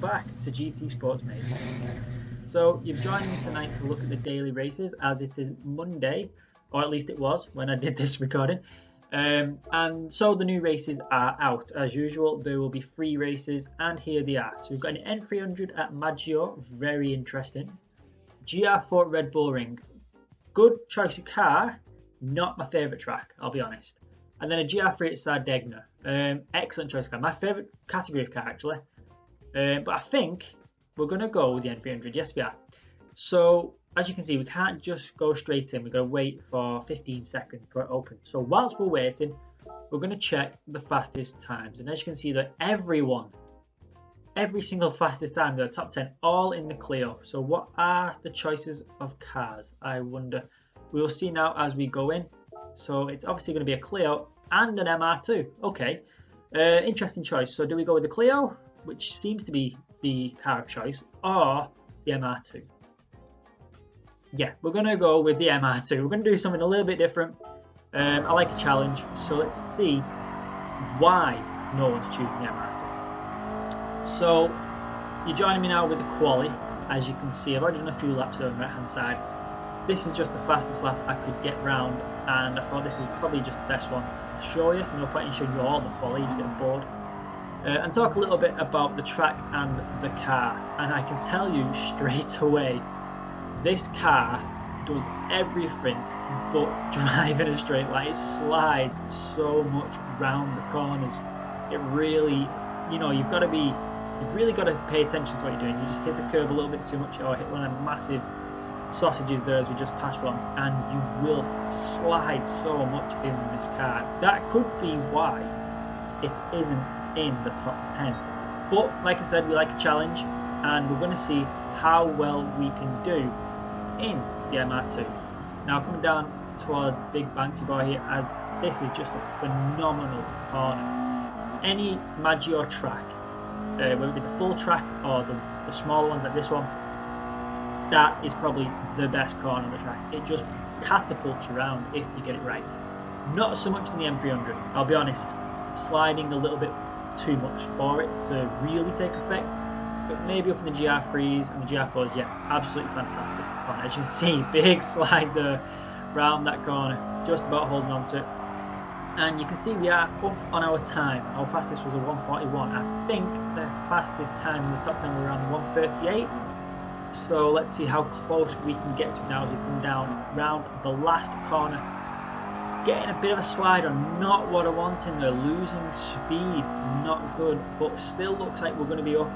back to GT Sports Mate. So you've joined me tonight to look at the daily races, as it is Monday, or at least it was when I did this recording. And so the new races are out. As usual, there will be 3 races, and here they are. So we've got an N300 at Maggiore, very interesting. GR4 Red Bull Ring, good choice of car, not my favourite track, I'll be honest. And then a GR3 at Sardegna, excellent choice of car, my favourite category of car actually. But I think we're going to go with the N300, yes we are. So as you can see, we can't just go straight in, we've got to wait for 15 seconds for it to open. So whilst we're waiting, we're going to check the fastest times. And as you can see, that every single fastest time, the top 10, all in the Clio. So what are the choices of cars, I wonder? We will see now as we go in. So it's obviously going to be a Clio and an MR2. Okay, interesting choice. So do we go with the Clio, which seems to be the car of choice, or the MR2? Yeah, we're going to go with the MR2. We're going to do something a little bit different. I like a challenge, so let's see why no one's choosing the MR2. So you're joining me now with the quali. As you can see, I've already done a few laps over on the right hand side. This is just the fastest lap I could get round, and I thought this is probably just the best one to show you. No point in showing you all the quali, you just get bored. And talk a little bit about the track and the car. And I can tell you straight away, this car does everything but drive in a straight line. It slides so much round the corners. It really, you've really got to pay attention to what you're doing. You just hit a curve a little bit too much, or hit one of the massive sausages there as we just passed one, and you will slide so much in this car. That could be why it isn't in the top 10. But like I said, we like a challenge, and we're going to see how well we can do in the MR2. Now coming down towards Big Banksy Boy here, as this is just a phenomenal corner. Any Maggiore track, whether it be the full track or the smaller ones like this one, that is probably the best corner on the track. It just catapults around if you get it right. Not so much in the M300, I'll be honest, sliding a little bit too much for it to really take effect. But maybe up in the GR3s and the GR4s, yeah, absolutely fantastic corner. As you can see, big slide there round that corner, just about holding on to it. And you can see we are up on our time. Our fastest was a 1:41. I think the fastest time in the top 10 were around 1:38. So let's see how close we can get to it now as we come down round the last corner. Getting a bit of a slide on, not what I want in there, losing speed, not good, but still looks like we're going to be up.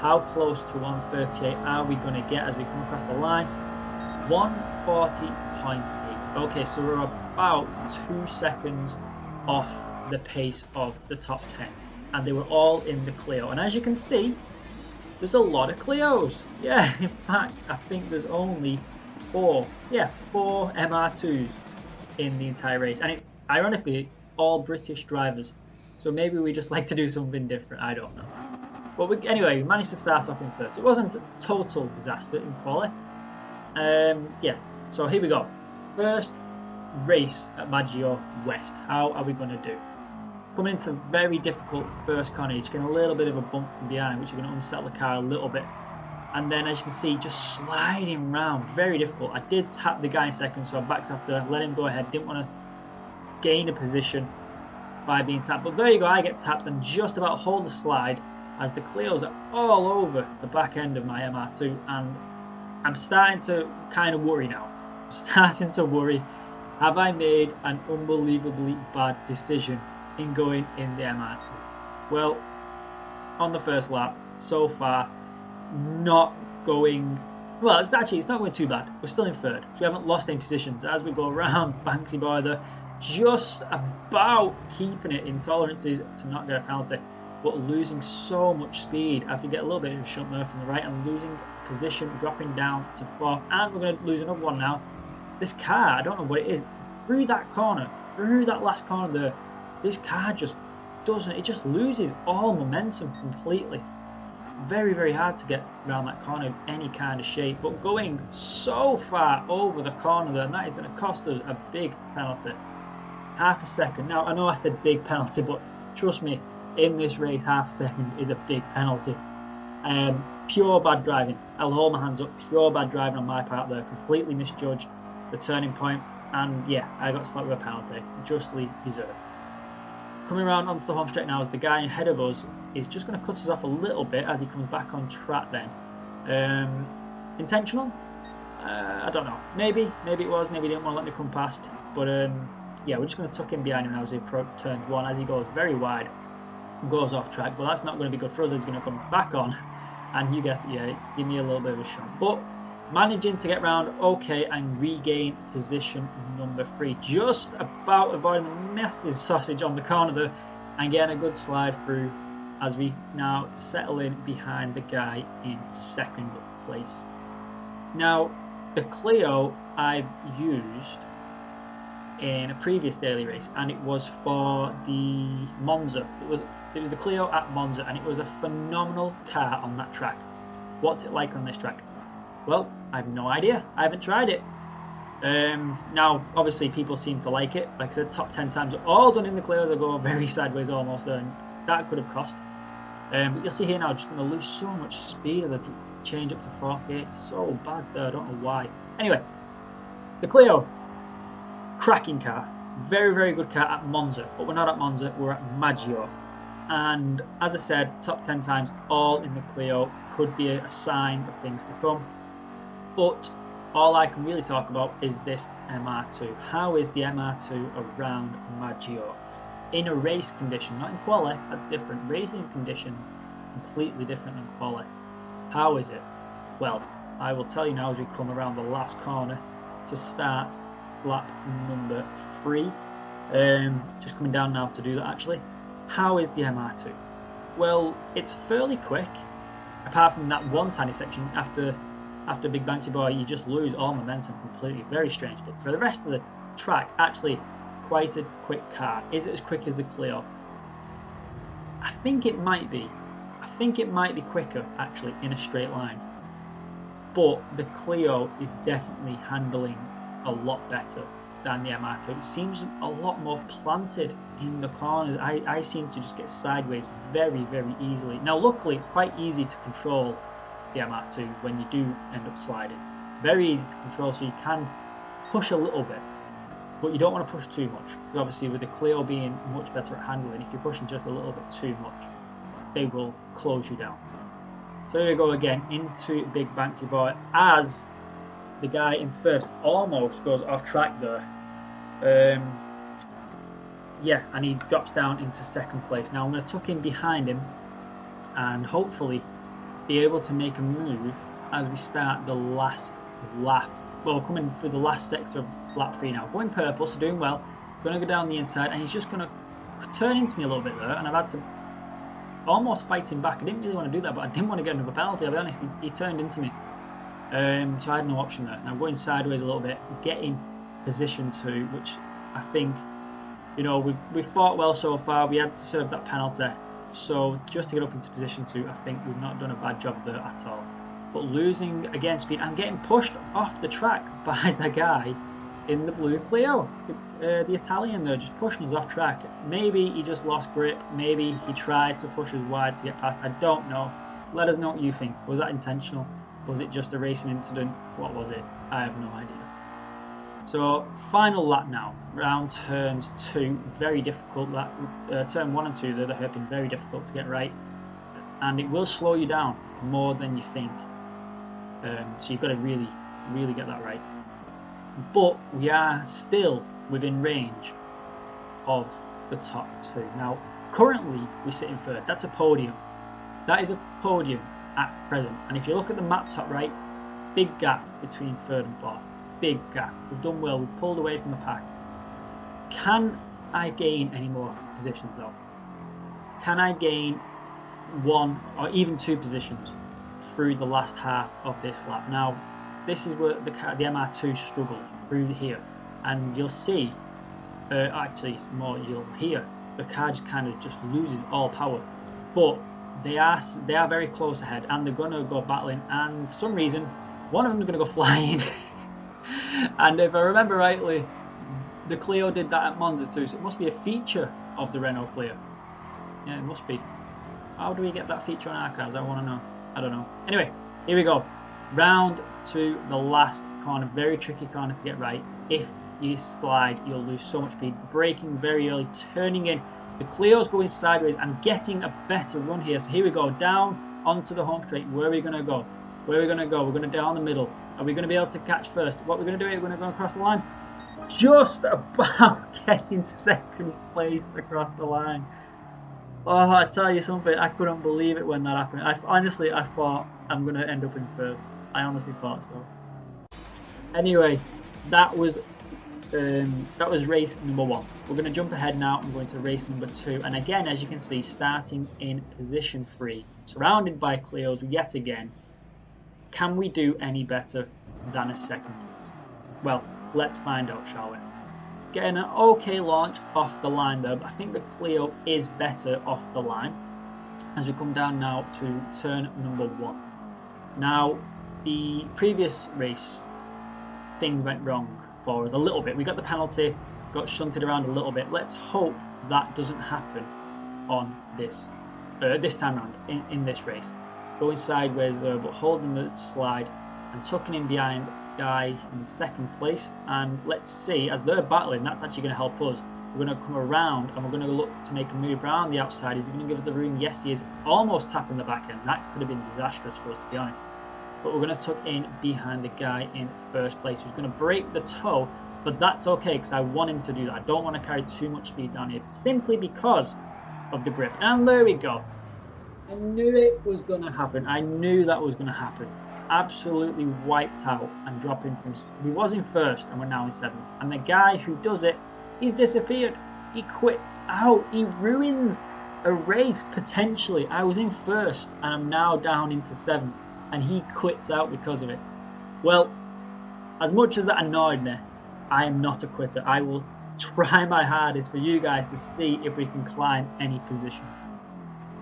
How close to 1:38 are we going to get as we come across the line? 1:40.8. Okay, so we're about 2 seconds off the pace of the top 10, and they were all in the Clio. And as you can see, there's a lot of Clios. Yeah, in fact, I think there's only 4 MR2s in the entire race, and ironically all British drivers. So maybe we just like to do something different, I don't know. But anyway, we managed to start off in first. It wasn't a total disaster in quali. So here we go. First race at Maggiore West. How are we going to do? Coming into a very difficult first corner, you're just getting a little bit of a bump from behind, which is going to unsettle the car a little bit. And then as you can see, just sliding round, very difficult. I did tap the guy in second, so I backed after, let him go ahead. Didn't want to gain a position by being tapped. But there you go, I get tapped and just about hold the slide as the Clios are all over the back end of my MR2. And I'm starting to kind of worry now. I'm starting to worry. Have I made an unbelievably bad decision in going in the MR2? Well, on the first lap, so far, not going well. It's not going too bad. We're still in third, so we haven't lost any positions as we go around Banksy Boy there, just about keeping it in tolerances to not get a penalty, but losing so much speed as we get a little bit of a shunt there from the right and losing position, dropping down to 4th, and we're going to lose another one now. This car, I don't know what it is, through that corner, through that last corner there, this car just doesn't, it just loses all momentum completely. Very, very hard to get around that corner in any kind of shape, but going so far over the corner there, and that is going to cost us a big penalty. Half a second. Now, I know I said big penalty, but trust me, in this race, half a second is a big penalty. Pure bad driving. I'll hold my hands up. Pure bad driving on my part there. Completely misjudged the turning point, and yeah, I got slapped with a penalty. Justly deserved. Coming around onto the home straight now, as the guy ahead of us is just going to cut us off a little bit as he comes back on track then. Intentional? I don't know. Maybe it was. Maybe he didn't want to let me come past. But yeah, we're just going to tuck in behind him now as he turns one, as he goes very wide, goes off track. But that's not going to be good for us. He's going to come back on, and you guessed it, yeah, give me a little bit of a shot. But managing to get round okay and regain position number 3. Just about avoiding the massive sausage on the corner there and getting a good slide through as we now settle in behind the guy in second place. Now, the Clio I've used in a previous daily race, and it was for the Monza. It was the Clio at Monza, and it was a phenomenal car on that track. What's it like on this track? Well, I have no idea. I haven't tried it. Now, obviously, people seem to like it. Like I said, top 10 times, all done in the Clios. I go very sideways almost there, and that could have cost. But you'll see here now, I'm just going to lose so much speed as I change up to 4th gear. It's so bad there, I don't know why. Anyway, the Clio, cracking car. Very, very good car at Monza. But we're not at Monza, we're at Maggiore. And as I said, top 10 times, all in the Clio. Could be a sign of things to come. But all I can really talk about is this MR2. How is the MR2 around Maggiore? In a race condition, not in quali, at different racing conditions, completely different than quali. How is it? Well, I will tell you now as we come around the last corner to start lap number 3. Just coming down now to do that actually. How is the MR2? Well, it's fairly quick, apart from that one tiny section after Big Banksy Boy, you just lose all momentum completely. Very strange. But for the rest of the track, actually quite a quick car. Is it as quick as the Clio? I think it might be. I think it might be quicker actually in a straight line. But the Clio is definitely handling a lot better than the MR2. It seems a lot more planted in the corners. I seem to just get sideways very, very easily. Now luckily it's quite easy to control the MR2 when you do end up sliding. Very easy to control, so you can push a little bit, but you don't want to push too much, because obviously with the Clio being much better at handling, if you're pushing just a little bit too much, they will close you down. So here we go again into Big Banksy Boy as the guy in first almost goes off track there. Yeah, and he drops down into second place. Now I'm going to tuck in behind him and hopefully be able to make a move as we start the last lap. Well, we're coming through the last sector of lap 3 now. Going purple, so doing well. Going to go down the inside, and he's just going to turn into me a little bit there, and I've had to almost fight him back. I didn't really want to do that, but I didn't want to get another penalty. I'll be honest, he turned into me. So I had no option there. Now going sideways a little bit, getting position 2, which I think, you know, we've fought well so far. We had to serve that penalty. So just to get up into position 2, I think we've not done a bad job there at all. But losing again speed and getting pushed off the track by the guy in the blue Clio, the Italian there, just pushing us off track. Maybe he just lost grip. Maybe he tried to push us wide to get past. I don't know. Let us know what you think. Was that intentional? Was it just a racing incident? What was it? I have no idea. So final lap now, round turns 2, very difficult. Turn 1 and 2 there, have been very difficult to get right, and it will slow you down more than you think. So you've got to really, really get that right. But we are still within range of the top 2. Now, currently we sit in third. That's a podium. That is a podium at present. And if you look at the map top right, big gap between third and fourth. Big gap. We've done well. We've pulled away from the pack. Can I gain any more positions though? Can I gain 1 or even 2 positions through the last half of this lap? Now, this is where the MR2 struggles through here, and you'll see. Actually, more you'll hear the car just kind of just loses all power. But they are very close ahead, and they're going to go battling. And for some reason, one of them is going to go flying. And if I remember rightly, the Clio did that at Monza too, so it must be a feature of the Renault Clio. Yeah, it must be. How do we get that feature on our cars? I want to know. I don't know. Anyway, here we go. Round to the last corner. Very tricky corner to get right. If you slide, you'll lose so much speed. Braking very early, turning in. The Clio's going sideways and getting a better run here. So here we go, down onto the home straight. Where are we going to go? Where are we going to go? We're going to down the middle. Are we going to be able to catch first? What we're going to do is we're going to go across the line. Just about getting second place across the line. Oh, I tell you something, I couldn't believe it when that happened. Honestly, I thought I'm going to end up in third. I honestly thought so. Anyway, that was race number 1. We're going to jump ahead now and go into race number 2. And again, as you can see, starting in position 3, surrounded by Clios yet again. Can we do any better than a second place? Well, let's find out, shall we? Getting an okay launch off the line there, but I think the Clio is better off the line. As we come down now to turn number 1. Now, the previous race, things went wrong for us a little bit. We got the penalty, got shunted around a little bit. Let's hope that doesn't happen on this time round in this race. Going sideways there, but holding the slide and tucking in behind guy in second place. And let's see, as they're battling, that's actually going to help us. We're going to come around and we're going to look to make a move around the outside. Is he going to give us the room? Yes, he is. Almost tapping the back end. That could have been disastrous for us, to be honest. But we're going to tuck in behind the guy in first place who's going to break the toe, but that's okay because I want him to do that. I don't want to carry too much speed down here simply because of the grip. And there we go. I knew it was going to happen. I knew that was going to happen. Absolutely wiped out and dropping from... He was in first and we're now in 7th. And the guy who does it, he's disappeared. He quits out. He ruins a race potentially. I was in first and I'm now down into 7th. And he quits out because of it. Well, as much as that annoyed me, I am not a quitter. I will try my hardest for you guys to see if we can climb any positions.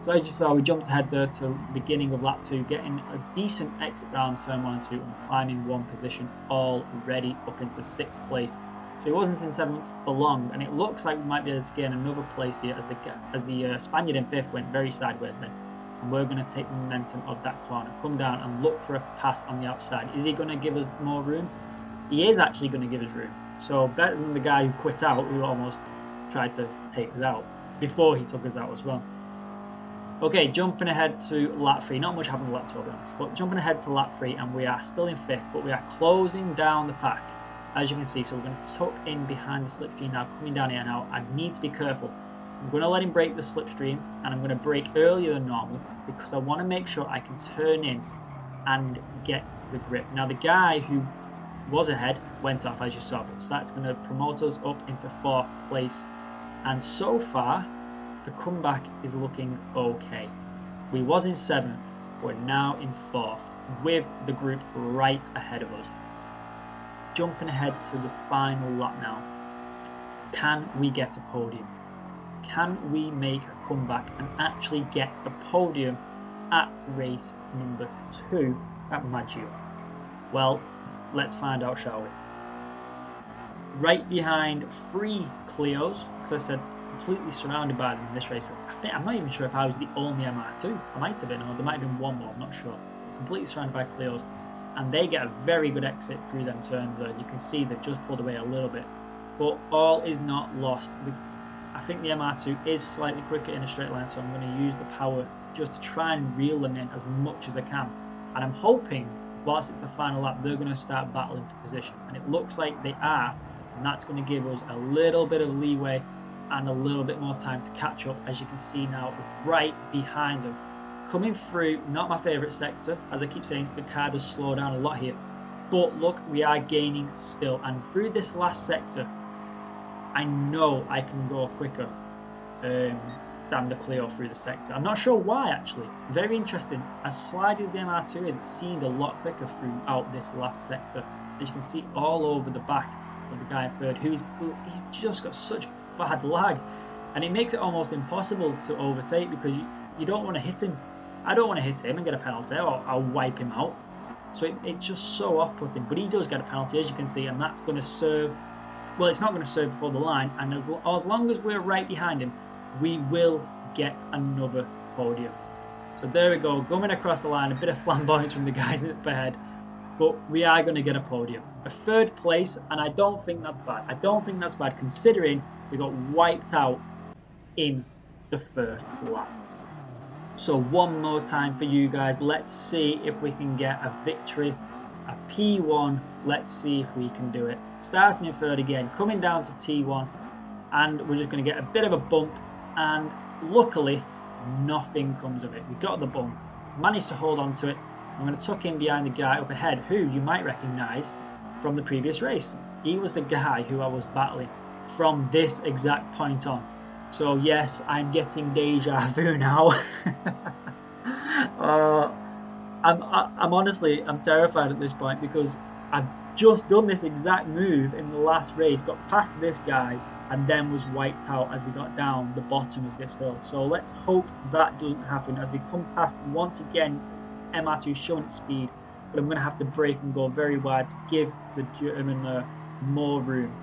So as you saw, we jumped ahead there to the beginning of lap 2, getting a decent exit down turn 1 and 2 and climbing 1 position already up into 6th place. So he wasn't in 7th for long, and it looks like we might be able to gain another place here as the Spaniard in 5th went very sideways then. And we're going to take the momentum of that corner, come down and look for a pass on the outside. Is he going to give us more room? He is actually going to give us room. So better than the guy who quit out, who almost tried to take us out before he took us out as well. Okay, jumping ahead to lap 3. Not much happened in lap 2, but jumping ahead to lap 3, and we are still in 5th, but we are closing down the pack, as you can see. So we're going to tuck in behind the slipstream now, coming down here now. I need to be careful. I'm going to let him break the slipstream, and I'm going to brake earlier than normal because I want to make sure I can turn in and get the grip. Now the guy who was ahead went off, as you saw, so that's going to promote us up into 4th place, and so far the comeback is looking okay. We was in 7th, we're now in 4th with the group right ahead of us. Jumping ahead to the final lap now. Can we get a podium? Can we make a comeback and actually get a podium at race number 2 at Maggiore? Well, let's find out, shall we? Right behind 3 Clios, because I said completely surrounded by them in this race. I'm not even sure if I was the only MR2. I might have been, or there might have been one more, I'm not sure. Completely surrounded by Clios, and they get a very good exit through them turns there. You can see they've just pulled away a little bit, but all is not lost. I think the MR2 is slightly quicker in a straight line, so I'm going to use the power just to try and reel them in as much as I can. And I'm hoping, whilst it's the final lap, they're going to start battling for position. And it looks like they are, and that's going to give us a little bit of leeway and a little bit more time to catch up. As you can see now, right behind them. Coming through, not my favourite sector. As I keep saying, the car does slow down a lot here. But look, we are gaining still. And through this last sector, I know I can go quicker than the Clio through the sector. I'm not sure why, actually. Very interesting. As sliding the MR2 is, it seemed a lot quicker throughout this last sector. As you can see all over the back of the guy in third, he's just got such bad lag. And it makes it almost impossible to overtake because you don't want to hit him. I don't want to hit him and get a penalty, or I'll wipe him out. So it's just so off-putting. But he does get a penalty, as you can see, and that's going to serve... Well, it's not going to serve before the line, and as long as we're right behind him, we will get another podium. So there we go, coming across the line, a bit of flamboyance from the guys up ahead, but we are going to get a podium. A 3rd place, and I don't think that's bad. I don't think that's bad considering we got wiped out in the 1st lap. So one more time for you guys. Let's see if we can get a victory, a P1. Let's see if we can do it. Starting in 3rd again, coming down to T1, and we're just going to get a bit of a bump, and luckily nothing comes of it. We got the bump, managed to hold on to it. I'm going to tuck in behind the guy up ahead who you might recognise from the previous race. He was the guy who I was battling from this exact point on. So yes, I'm getting deja vu now. I'm honestly terrified at this point because I've just done this exact move in the last race, got past this guy, and then was wiped out as we got down the bottom of this hill. So let's hope that doesn't happen as we come past once again. MR2 showing its speed, but I'm going to have to brake and go very wide to give the German more room.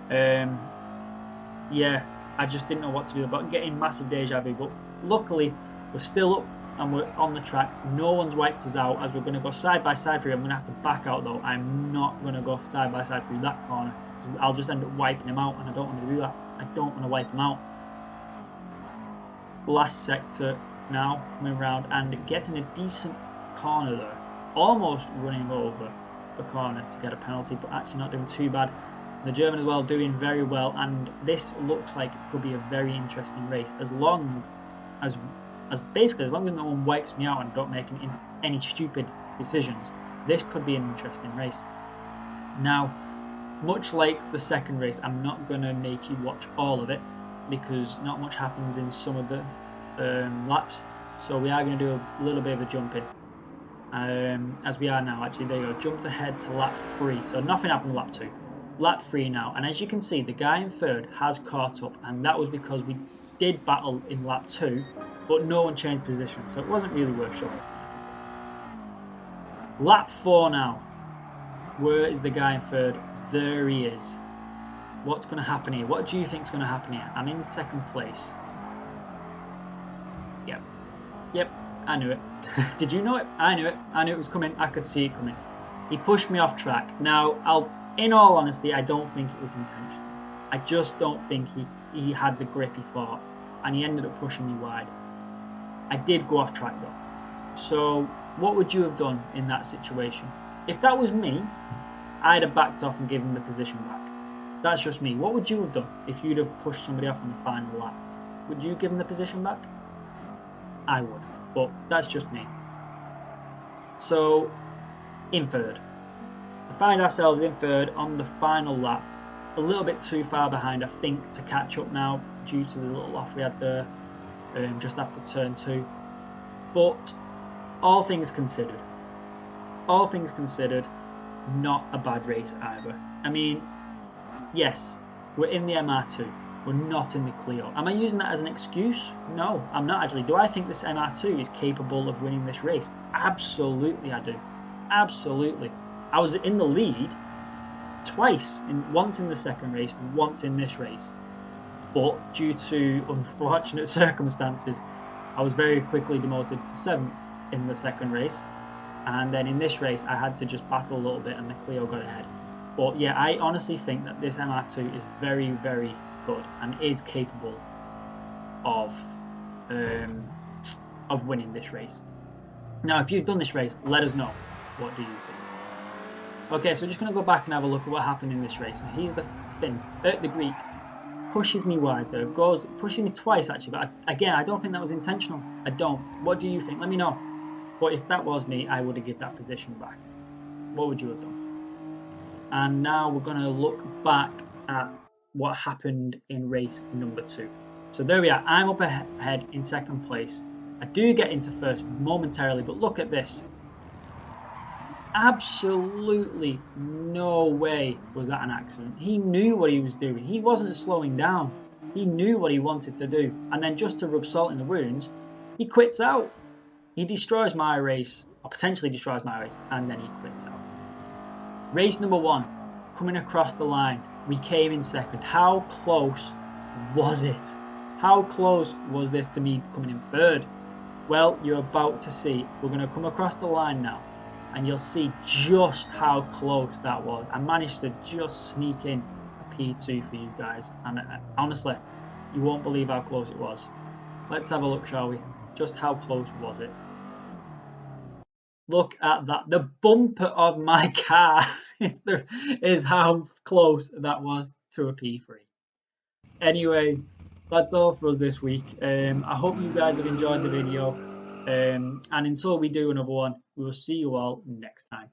Yeah, I just didn't know what to do about getting massive deja vu, but luckily we're still up and we're on the track. No one's wiped us out as we're going to go side by side through. I'm going to have to back out though. I'm not going to go side by side through that corner. So I'll just end up wiping him out, and I don't want to do that. I don't want to wipe him out. Last sector now, coming around and getting a decent corner there. Almost running over the corner to get a penalty, but actually not doing too bad. The German as well doing very well, and this looks like it could be a very interesting race as long as basically as long as no one wipes me out and don't make any stupid decisions. This could be an interesting race. Now, much like the second race, I'm not going to make you watch all of it because not much happens in some of the laps, so we are going to do a little bit of a jump in as we are now. Actually, there you go, jumped ahead to lap 3, so nothing happened in lap 2. Lap 3 now, and as you can see, the guy in 3rd has caught up, and that was because we did battle in lap 2, but no one changed position, so it wasn't really worth showing. Lap 4 now. Where is the guy in 3rd? There he is. What's going to happen here? What do you think is going to happen here? I'm in 2nd place. Yep, I knew it. Did you know it? I knew it. I knew it was coming. I could see it coming. He pushed me off track. Now, in all honesty, I don't think it was intentional. I just don't think he had the grip he thought, and he ended up pushing me wide. I did go off track though. So what would you have done in that situation? If that was me, I'd have backed off and given the position back. That's just me. What would you have done if you'd have pushed somebody off in the final lap? Would you give them the position back? I would, but that's just me. So, in 3rd. We find ourselves in 3rd on the final lap. A little bit too far behind, I think, to catch up now due to the little off we had there just after turn 2. But all things considered, not a bad race either. I mean, yes, we're in the MR2. We're not in the Clio. Am I using that as an excuse? No, I'm not actually. Do I think this MR2 is capable of winning this race? Absolutely I do. Absolutely. I was in the lead twice, once in the second race, once in this race. But due to unfortunate circumstances, I was very quickly demoted to 7th in the second race. And then in this race, I had to just battle a little bit and the Clio got ahead. But yeah, I honestly think that this MR2 is very, very good and is capable of winning this race. Now, if you've done this race, let us know. What do you think? Okay, so we're just going to go back and have a look at what happened in this race. He's the Greek. Pushes me wide there. Pushes me twice actually, but again, I don't think that was intentional. I don't. What do you think? Let me know. But if that was me, I would have given that position back. What would you have done? And now we're going to look back at what happened in race number 2. So there we are. I'm up ahead in 2nd place. I do get into 1st momentarily, but look at this. Absolutely no way was that an accident. He knew what he was doing. He wasn't slowing down. He knew what he wanted to do. And then just to rub salt in the wounds, he quits out. He destroys my race, or potentially destroys my race, and then he quits out. Race number 1, coming across the line. We came in 2nd. How close was it? How close was this to me coming in 3rd? Well, you're about to see. We're going to come across the line now, and you'll see just how close that was. I managed to just sneak in a P2 for you guys, and honestly, you won't believe how close it was. Let's have a look, shall we? Just how close was it? Look at that. The bumper of my car is how close that was to a P3. Anyway, that's all for us this week. I hope you guys have enjoyed the video. And until we do another one, we will see you all next time.